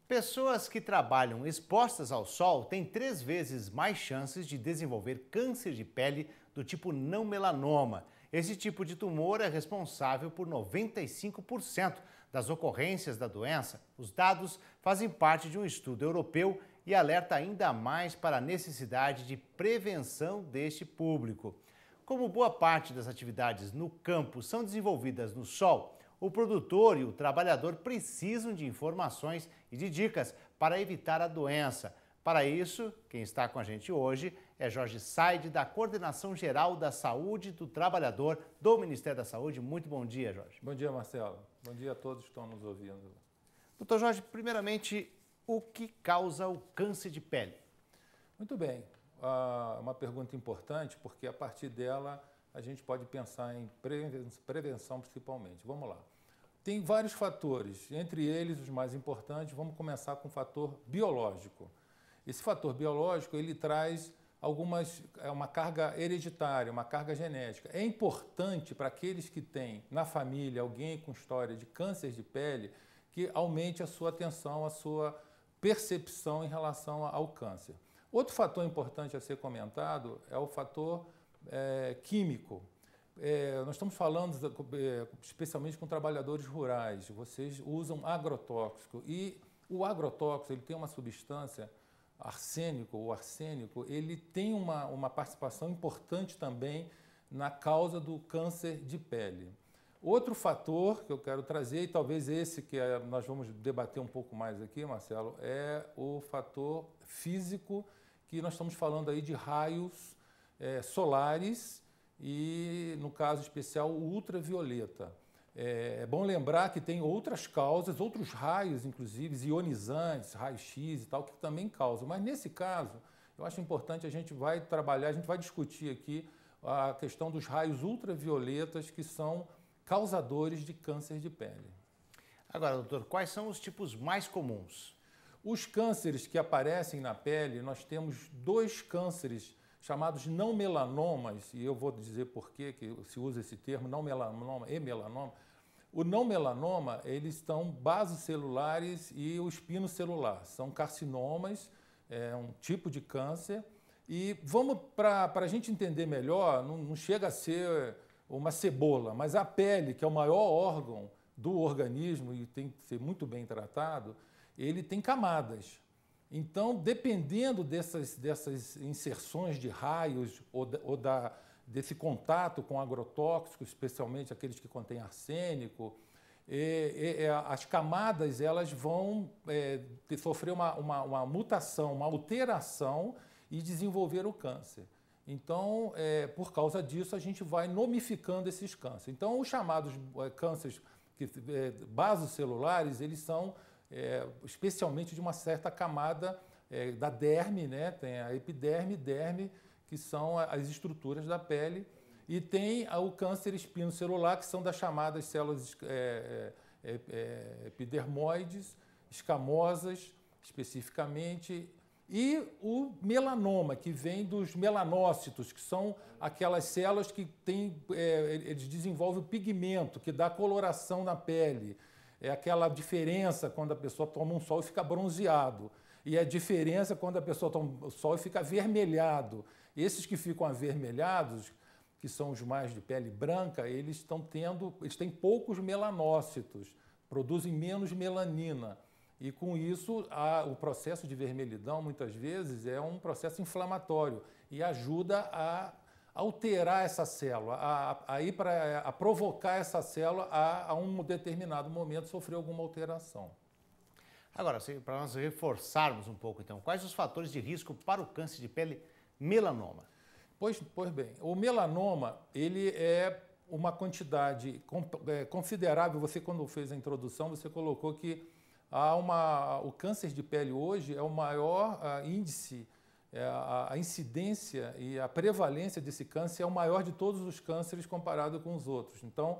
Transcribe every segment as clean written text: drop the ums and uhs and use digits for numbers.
Pessoas que trabalham expostas ao sol têm 3 vezes mais chances de desenvolver câncer de pele do tipo não melanoma. Esse tipo de tumor é responsável por 95% das ocorrências da doença. Os dados fazem parte de um estudo europeu e alerta ainda mais para a necessidade de prevenção deste público. Como boa parte das atividades no campo são desenvolvidas no sol, o produtor e o trabalhador precisam de informações e de dicas para evitar a doença. Para isso, quem está com a gente hoje é Jorge Said, da Coordenação Geral da Saúde do Trabalhador do Ministério da Saúde. Muito bom dia, Jorge. Bom dia, Marcelo. Bom dia a todos que estão nos ouvindo. Doutor Jorge, primeiramente, o que causa o câncer de pele? Muito bem. Uma pergunta importante, porque a partir dela a gente pode pensar em prevenção principalmente. Vamos lá. Tem vários fatores, entre eles os mais importantes. Vamos começar com o fator biológico. Esse fator biológico ele traz uma carga hereditária, uma carga genética. É importante para aqueles que têm na família alguém com história de câncer de pele que aumente a sua atenção, a sua percepção em relação ao câncer. Outro fator importante a ser comentado é o fator químico. Nós estamos falando especialmente com trabalhadores rurais. Vocês usam agrotóxico e o agrotóxico ele tem uma substância arsênico, o arsênico, ele tem uma participação importante também na causa do câncer de pele. Outro fator que eu quero trazer, e talvez esse que nós vamos debater um pouco mais aqui, Marcelo, é o fator físico, que nós estamos falando aí de raios solares e, no caso especial, o ultravioleta. É bom lembrar que tem outras causas, outros raios, inclusive, ionizantes, raio-x e tal, que também causam. Mas, nesse caso, eu acho importante a gente vai trabalhar, a gente vai discutir aqui a questão dos raios ultravioletas que são causadores de câncer de pele. Agora, doutor, quais são os tipos mais comuns? Os cânceres que aparecem na pele, nós temos dois cânceres chamados não melanomas, e eu vou dizer por que se usa esse termo, não melanoma e melanoma. O não melanoma, eles estão basocelulares e o espinocelular, são carcinomas, é um tipo de câncer. E vamos, para a gente entender melhor, não chega a ser uma cebola, mas a pele, que é o maior órgão do organismo e tem que ser muito bem tratado, ele tem camadas. Então, dependendo dessas inserções de raios desse contato com agrotóxicos, especialmente aqueles que contêm arsênico, as camadas elas vão sofrer uma mutação, uma alteração e desenvolver o câncer. Então, por causa disso, a gente vai nomificando esses cânceres. Então, os chamados cânceres basocelulares, eles são especialmente de uma certa camada da derme, né? Tem a epiderme e derme, que são as estruturas da pele, e tem o câncer espinocelular, que são das chamadas células epidermoides, escamosas, especificamente, e o melanoma, que vem dos melanócitos, que são aquelas células que eles desenvolvem o pigmento, que dá coloração na pele. É aquela diferença quando a pessoa toma um sol e fica bronzeado. E a diferença quando a pessoa toma o sol e fica avermelhado. Esses que ficam avermelhados, que são os mais de pele branca, eles têm poucos melanócitos, produzem menos melanina. E com isso, o processo de vermelhidão, muitas vezes, é um processo inflamatório e ajuda a alterar essa célula, a provocar essa célula a um determinado momento sofrer alguma alteração. Agora, para nós reforçarmos um pouco, então, quais os fatores de risco para o câncer de pele melanoma? Pois bem, o melanoma, ele é uma quantidade considerável. Você, quando fez a introdução, você colocou que o câncer de pele hoje é o maior índice, a incidência e a prevalência desse câncer é o maior de todos os cânceres comparado com os outros. Então,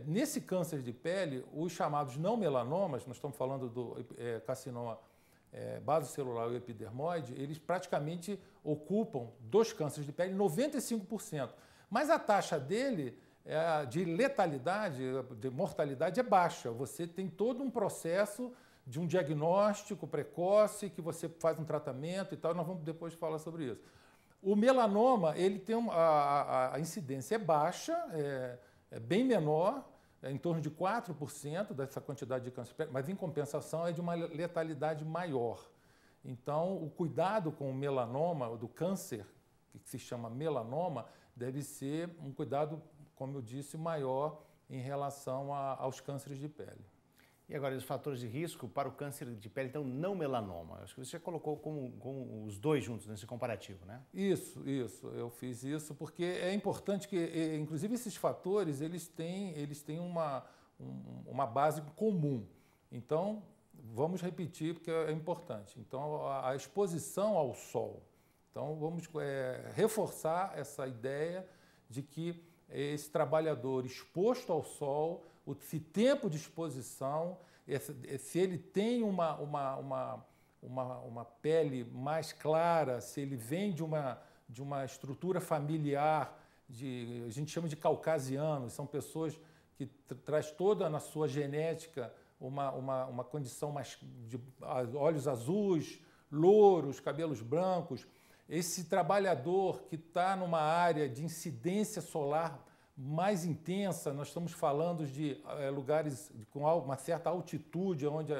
nesse câncer de pele, os chamados não melanomas, nós estamos falando do carcinoma basocelular ou epidermoide, eles praticamente ocupam dos cânceres de pele 95%. Mas a taxa dele de letalidade, de mortalidade é baixa. Você tem todo um processo de um diagnóstico precoce, que você faz um tratamento e tal, nós vamos depois falar sobre isso. O melanoma, ele tem a incidência é baixa, é bem menor, em torno de 4% dessa quantidade de câncer, mas em compensação é de uma letalidade maior. Então, o cuidado com o melanoma, do câncer, que se chama melanoma, deve ser um cuidado, como eu disse, maior em relação aos cânceres de pele. E agora, os fatores de risco para o câncer de pele, então, não melanoma. Acho que você já colocou com os dois juntos nesse comparativo, né? Isso. Eu fiz isso porque é importante que, inclusive, esses fatores, eles têm uma base comum. Então, vamos repetir porque é importante. Então, a exposição ao sol. Então, vamos reforçar essa ideia de que esse trabalhador exposto ao sol, esse tempo de exposição, se ele tem uma pele mais clara, se ele vem de uma estrutura familiar, a gente chama de caucasianos, são pessoas que traz toda na sua genética uma condição mais de olhos azuis, louros, cabelos brancos. Esse trabalhador que está numa área de incidência solar mais intensa, nós estamos falando de lugares com uma certa altitude, onde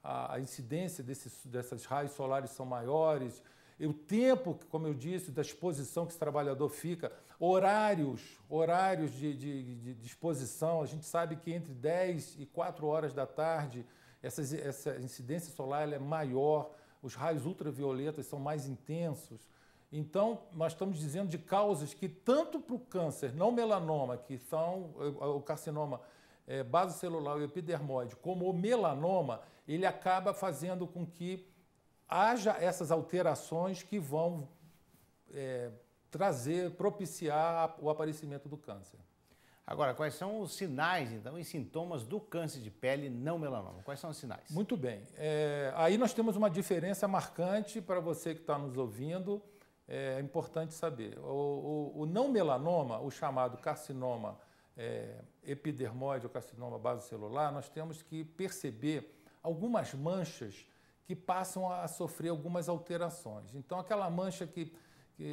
a incidência dessas raios solares são maiores, e o tempo, como eu disse, da exposição que esse trabalhador fica, horários de exposição, a gente sabe que entre 10 e 4 horas da tarde, essa incidência solar ela é maior, os raios ultravioletas são mais intensos. Então, nós estamos dizendo de causas que, tanto para o câncer não melanoma, que são o carcinoma basocelular e epidermoide, como o melanoma, ele acaba fazendo com que haja essas alterações que vão propiciar o aparecimento do câncer. Agora, quais são os sinais, então, e sintomas do câncer de pele não melanoma? Quais são os sinais? Muito bem. Aí nós temos uma diferença marcante para você que está nos ouvindo. É importante saber. O não melanoma, o chamado carcinoma epidermoide ou carcinoma basocelular, nós temos que perceber algumas manchas que passam a sofrer algumas alterações. Então, aquela mancha que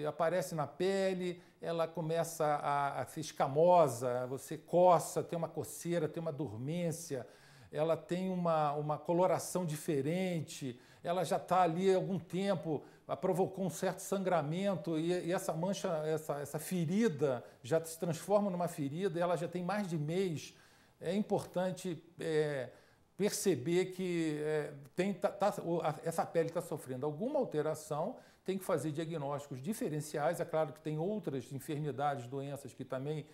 aparece na pele, ela começa a ser escamosa, você coça, tem uma coceira, tem uma dormência, ela tem uma coloração diferente, ela já está ali há algum tempo, provocou um certo sangramento e essa mancha, essa ferida já se transforma numa ferida e ela já tem mais de mês. É importante perceber que essa pele está sofrendo alguma alteração, tem que fazer diagnósticos diferenciais. É claro que tem outras enfermidades, doenças que também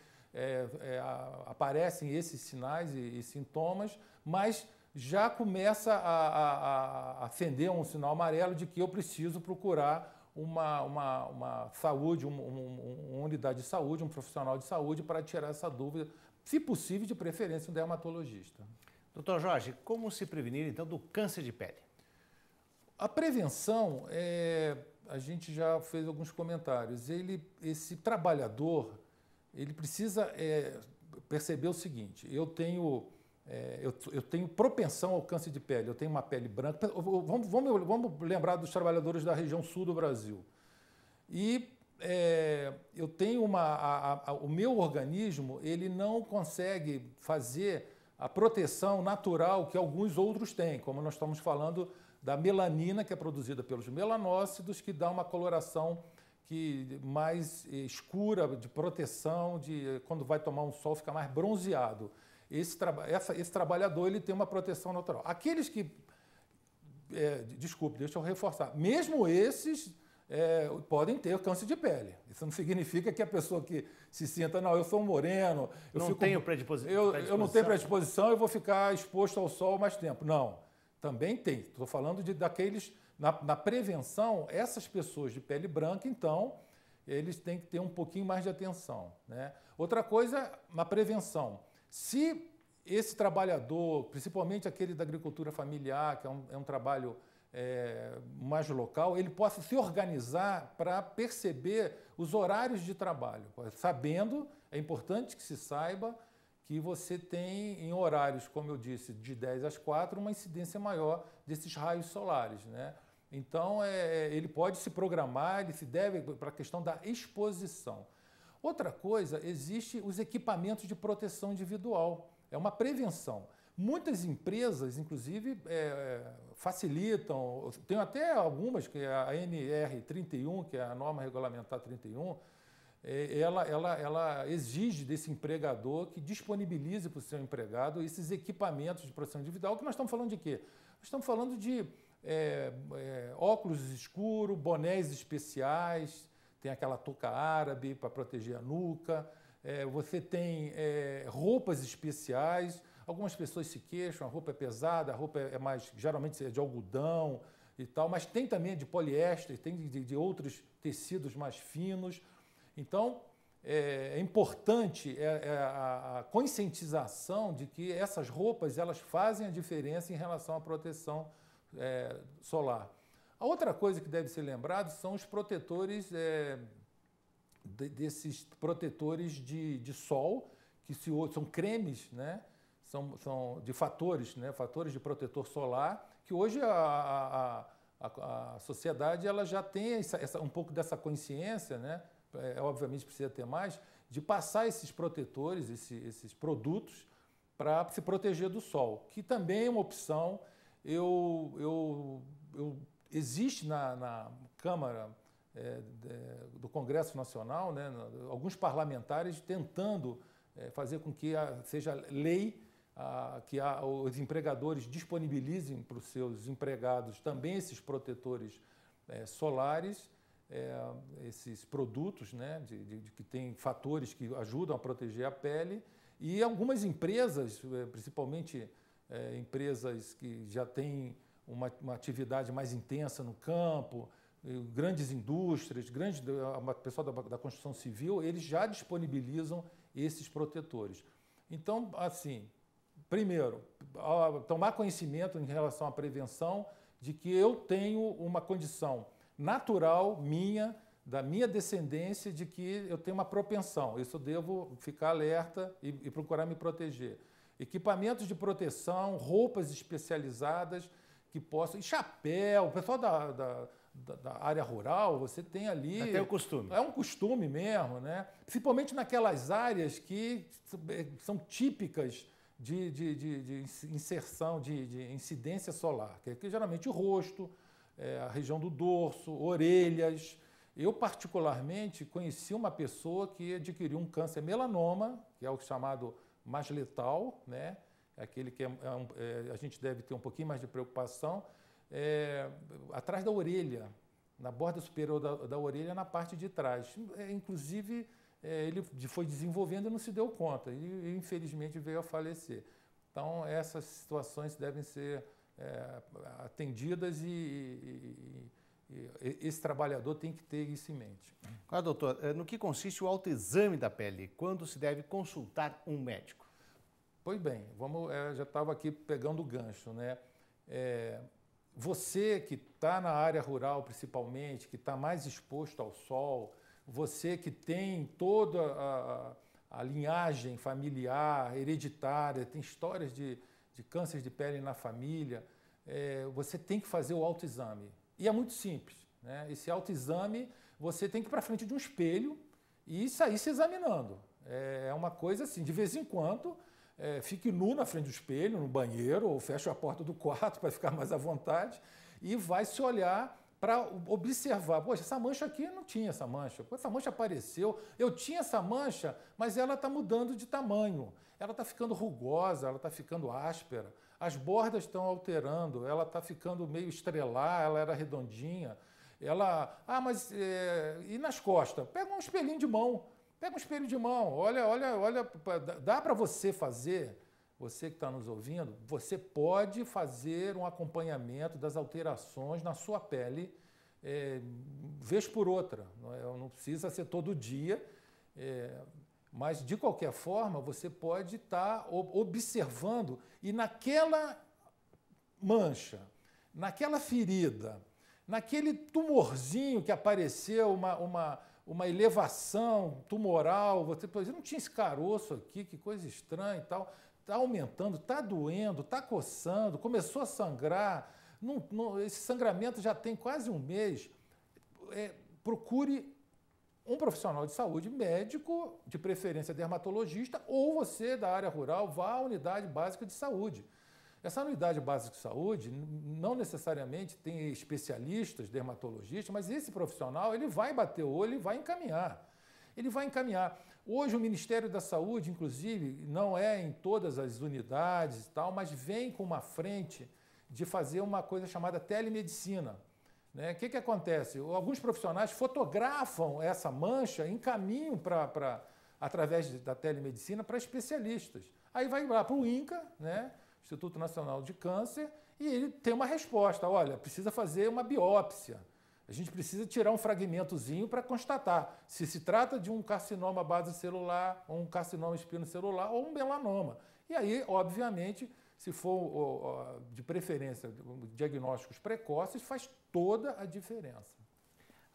aparecem esses sinais e sintomas, mas já começa a acender um sinal amarelo de que eu preciso procurar uma saúde, uma unidade de saúde, um profissional de saúde para tirar essa dúvida, se possível, de preferência, um dermatologista. Doutor Jorge, como se prevenir, então, do câncer de pele? A prevenção, a gente já fez alguns comentários, esse trabalhador, ele precisa perceber o seguinte: eu tenho propensão ao câncer de pele, eu tenho uma pele branca. Vamos lembrar dos trabalhadores da região sul do Brasil. E eu tenho o meu organismo, ele não consegue fazer a proteção natural que alguns outros têm, como nós estamos falando da melanina, que é produzida pelos melanócitos, que dá uma coloração mais escura, de proteção, quando vai tomar um sol fica mais bronzeado. Esse trabalhador ele tem uma proteção natural. Aqueles que... desculpe, deixa eu reforçar. Mesmo esses podem ter câncer de pele. Isso não significa que a pessoa que se sinta, não, eu sou um moreno... Eu não tenho predisposição, eu vou ficar exposto ao sol mais tempo. Não, também tem. Estou falando daqueles... Na prevenção, essas pessoas de pele branca, então, eles têm que ter um pouquinho mais de atenção, né? Outra coisa, na prevenção... Se esse trabalhador, principalmente aquele da agricultura familiar, que é um trabalho mais local, ele possa se organizar para perceber os horários de trabalho, sabendo, é importante que se saiba que você tem, em horários, como eu disse, de 10 às 4, uma incidência maior desses raios solares, né? Então, ele pode se programar, ele se deve para a questão da exposição. Outra coisa, existem os equipamentos de proteção individual. É uma prevenção. Muitas empresas, inclusive, facilitam, tem até algumas, que é a NR31, que é a norma regulamentar 31, ela exige desse empregador que disponibilize para o seu empregado esses equipamentos de proteção individual, que nós estamos falando de quê? Nós estamos falando de óculos escuros, bonés especiais, tem aquela touca árabe para proteger a nuca, você tem roupas especiais, algumas pessoas se queixam, a roupa é pesada, a roupa geralmente é de algodão e tal, mas tem também de poliéster, tem de outros tecidos mais finos. Então, é importante a conscientização de que essas roupas elas fazem a diferença em relação à proteção solar. A outra coisa que deve ser lembrado são os protetores, desses protetores de sol, que são cremes, né? São de fatores, né? Fatores de protetor solar, que hoje a sociedade ela já tem um pouco dessa consciência, né? Obviamente precisa ter mais, de passar esses protetores, esses produtos, para se proteger do sol, que também é uma opção. Existe na Câmara do Congresso Nacional, né, alguns parlamentares tentando fazer com que seja lei que os empregadores disponibilizem para os seus empregados também esses protetores solares, esses produtos, né, que têm fatores que ajudam a proteger a pele, e algumas empresas, principalmente empresas que já têm uma atividade mais intensa no campo, grandes indústrias, pessoal da construção civil, eles já disponibilizam esses protetores. Então, assim, primeiro, tomar conhecimento em relação à prevenção de que eu tenho uma condição natural minha, da minha descendência, de que eu tenho uma propensão. Isso eu devo ficar alerta e procurar me proteger. Equipamentos de proteção, roupas especializadas que possam... E chapéu, o pessoal da área rural, você tem ali... Até o costume. É um costume mesmo, né? Principalmente naquelas áreas que são típicas de inserção, de incidência solar, que é geralmente o rosto, a região do dorso, orelhas. Eu, particularmente, conheci uma pessoa que adquiriu um câncer melanoma, que é o chamado mais letal, né? Aquele que a gente deve ter um pouquinho mais de preocupação, atrás da orelha, na borda superior da orelha, na parte de trás. Inclusive, ele foi desenvolvendo e não se deu conta, e infelizmente veio a falecer. Então, essas situações devem ser atendidas e esse trabalhar tem que ter isso em mente. Claro, doutor, no que consiste o autoexame da pele? Quando se deve consultar um médico? Pois bem, já estava aqui pegando o gancho, né? Você que está na área rural, principalmente, que está mais exposto ao sol, você que tem toda a linhagem familiar, hereditária, tem histórias de câncer de pele na família, você tem que fazer o autoexame. E é muito simples, né? Esse autoexame, você tem que ir para frente de um espelho e sair se examinando. É uma coisa assim, de vez em quando, fique nu na frente do espelho, no banheiro, ou feche a porta do quarto para ficar mais à vontade, e vai se olhar para observar. Poxa, essa mancha aqui não tinha essa mancha. Essa mancha apareceu. Eu tinha essa mancha, mas ela está mudando de tamanho. Ela está ficando rugosa, ela está ficando áspera. As bordas estão alterando, ela está ficando meio estrelar, ela era redondinha. E nas costas? Pega um espelhinho de mão. Pega um espelho de mão. Olha, dá para você fazer, você que está nos ouvindo, você pode fazer um acompanhamento das alterações na sua pele, vez por outra. Não precisa ser todo dia, mas de qualquer forma você pode estar observando e naquela mancha, naquela ferida, naquele tumorzinho que apareceu, uma elevação tumoral, você não tinha esse caroço aqui, que coisa estranha e tal, está aumentando, está doendo, está coçando, começou a sangrar, esse sangramento já tem quase um mês, procure um profissional de saúde, médico, de preferência dermatologista, ou você da área rural, vá à unidade básica de saúde. Essa unidade básica de saúde não necessariamente tem especialistas, dermatologistas, mas esse profissional ele vai bater o olho e vai encaminhar. Ele vai encaminhar. Hoje o Ministério da Saúde, inclusive, não é em todas as unidades e tal, mas vem com uma frente de fazer uma coisa chamada telemedicina. O que acontece? Alguns profissionais fotografam essa mancha e encaminham através da telemedicina para especialistas. Aí vai lá para o INCA, Instituto Nacional de Câncer, e ele tem uma resposta. Olha, precisa fazer uma biópsia. A gente precisa tirar um fragmentozinho para constatar se se trata de um carcinoma base-celular, ou um carcinoma espinocelular, ou um melanoma. E aí, obviamente, se for de preferência diagnósticos precoces, faz toda a diferença.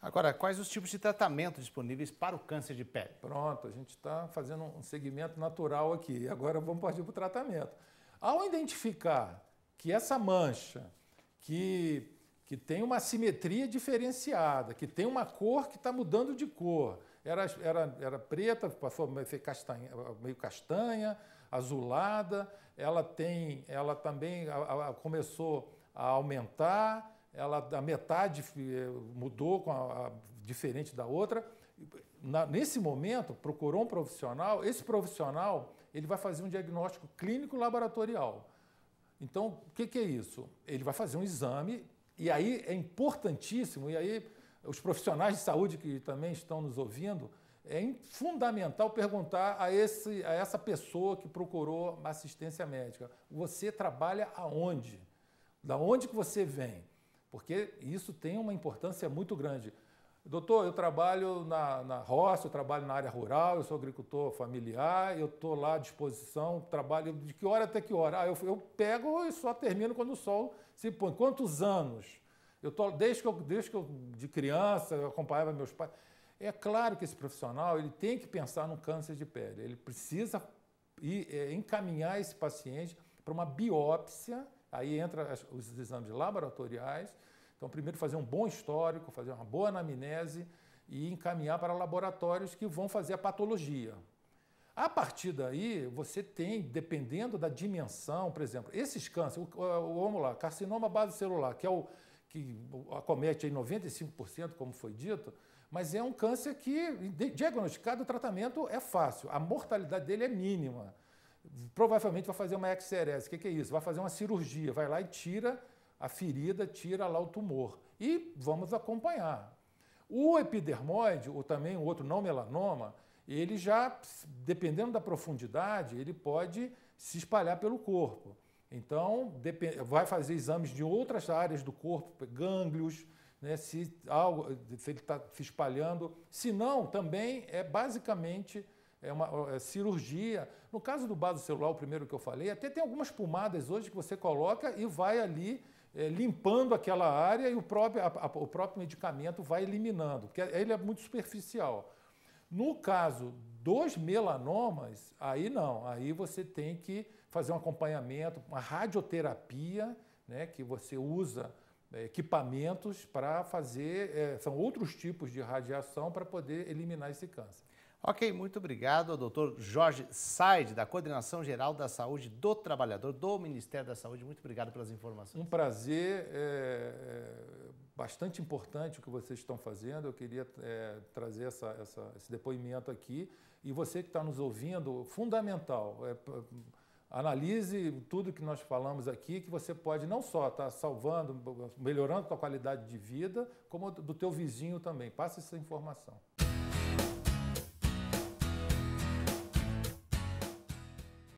Agora, quais os tipos de tratamento disponíveis para o câncer de pele? Pronto, a gente está fazendo um segmento natural aqui. Agora vamos partir para o tratamento. Ao identificar que essa mancha, que tem uma simetria diferenciada, que tem uma cor que está mudando de cor, era preta, passou meio castanha, azulada, ela também começou a aumentar, a metade mudou diferente da outra. Nesse momento, procurou um profissional, esse profissional ele vai fazer um diagnóstico clínico laboratorial. Então, o que é isso? Ele vai fazer um exame, e aí é importantíssimo, e aí os profissionais de saúde que também estão nos ouvindo, é fundamental perguntar a essa pessoa que procurou assistência médica: você trabalha aonde? Da onde que você vem? Porque isso tem uma importância muito grande. Doutor, eu trabalho na roça, eu trabalho na área rural, eu sou agricultor familiar, eu estou lá à disposição, trabalho de que hora até que hora? Eu pego e só termino quando o sol se põe. Quantos anos? Desde que eu de criança, eu acompanhava meus pais. É claro que esse profissional ele tem que pensar no câncer de pele. Ele precisa encaminhar esse paciente para uma biópsia, aí entra os exames laboratoriais. Então, primeiro fazer um bom histórico, fazer uma boa anamnese e encaminhar para laboratórios que vão fazer a patologia. A partir daí, você tem, dependendo da dimensão, por exemplo, esses cânceres, vamos lá, carcinoma base-celular, que é o que acomete aí 95%, como foi dito, mas é um câncer que, diagnosticado, o tratamento é fácil, a mortalidade dele é mínima. Provavelmente vai fazer uma excerese. O que é isso? Vai fazer uma cirurgia, vai lá e tira a ferida, tira lá o tumor. E vamos acompanhar. O epidermoide, ou também o outro não melanoma, ele já, dependendo da profundidade, ele pode se espalhar pelo corpo. Então, vai fazer exames de outras áreas do corpo, gânglios, se ele está se espalhando. Se não, também basicamente uma cirurgia. No caso do basocelular, o primeiro que eu falei, até tem algumas pomadas hoje que você coloca e vai ali limpando aquela área e o próprio medicamento vai eliminando, porque ele é muito superficial. No caso dos melanomas, aí não, aí você tem que fazer um acompanhamento, uma radioterapia, que você usa equipamentos para fazer, são outros tipos de radiação para poder eliminar esse câncer. Ok, muito obrigado ao Dr. Jorge Said, da Coordenação Geral da Saúde do Trabalhador, do Ministério da Saúde. Muito obrigado pelas informações. Um prazer, bastante importante o que vocês estão fazendo. Eu queria trazer esse depoimento aqui. E você que está nos ouvindo, fundamental, analise tudo que nós falamos aqui, que você pode não só estar salvando, melhorando a sua qualidade de vida, como do teu vizinho também. Passe essa informação.